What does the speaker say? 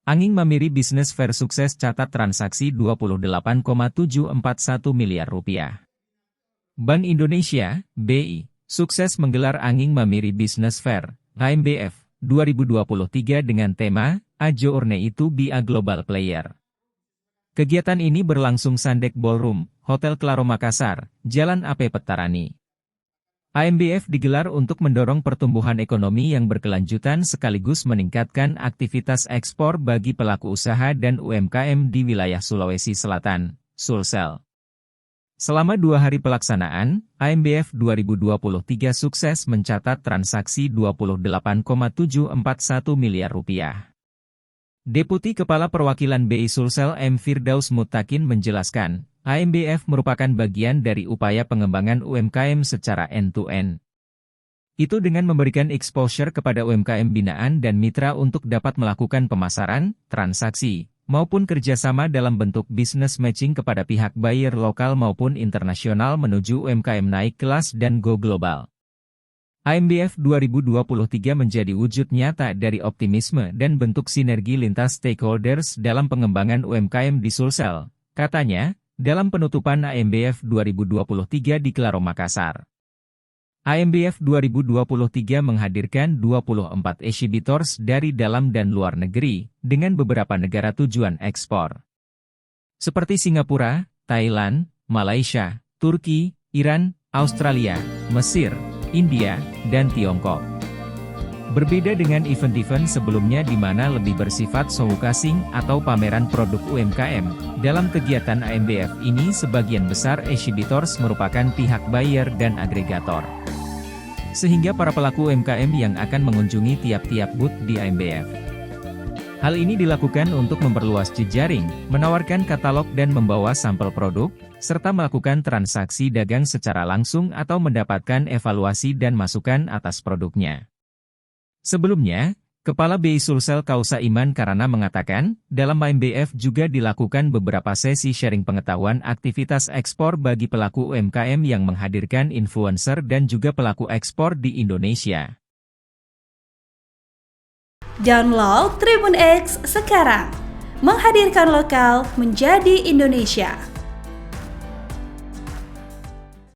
Anging Mamiri Business Fair sukses catat transaksi 28,741 miliar rupiah. Bank Indonesia, BI, sukses menggelar Anging Mamiri Business Fair, AMBF, 2023 dengan tema, A Journey to be a Global Player. Kegiatan ini berlangsung Sandek Ballroom, Hotel Claro Makassar, Jalan AP Petarani. AMBF digelar untuk mendorong pertumbuhan ekonomi yang berkelanjutan sekaligus meningkatkan aktivitas ekspor bagi pelaku usaha dan UMKM di wilayah Sulawesi Selatan, Sulsel. Selama 2 hari pelaksanaan, AMBF 2023 sukses mencatat transaksi 28,741 miliar rupiah. Deputi Kepala Perwakilan BI Sulsel M. Firdaus Mutakin menjelaskan, AMBF merupakan bagian dari upaya pengembangan UMKM secara end-to-end. Itu dengan memberikan exposure kepada UMKM binaan dan mitra untuk dapat melakukan pemasaran, transaksi, maupun kerjasama dalam bentuk business matching kepada pihak buyer lokal maupun internasional menuju UMKM naik kelas dan go global. AMBF 2023 menjadi wujud nyata dari optimisme dan bentuk sinergi lintas stakeholders dalam pengembangan UMKM di Sulsel, katanya, dalam penutupan AMBF 2023 di Claro Makassar. AMBF 2023 menghadirkan 24 exhibitors dari dalam dan luar negeri, dengan beberapa negara tujuan ekspor. Seperti Singapura, Thailand, Malaysia, Turki, Iran, Australia, Mesir, India, dan Tiongkok. Berbeda dengan event-event sebelumnya di mana lebih bersifat showcasing atau pameran produk UMKM, dalam kegiatan AMBF ini sebagian besar exhibitors merupakan pihak buyer dan agregator. Sehingga para pelaku UMKM yang akan mengunjungi tiap-tiap booth di AMBF. Hal ini dilakukan untuk memperluas jejaring, menawarkan katalog dan membawa sampel produk, serta melakukan transaksi dagang secara langsung atau mendapatkan evaluasi dan masukan atas produknya. Sebelumnya, Kepala BI Sulsel Kausa Iman Karana mengatakan, dalam AMBF juga dilakukan beberapa sesi sharing pengetahuan aktivitas ekspor bagi pelaku UMKM yang menghadirkan influencer dan juga pelaku ekspor di Indonesia. Download Tribun X sekarang, menghadirkan lokal menjadi Indonesia.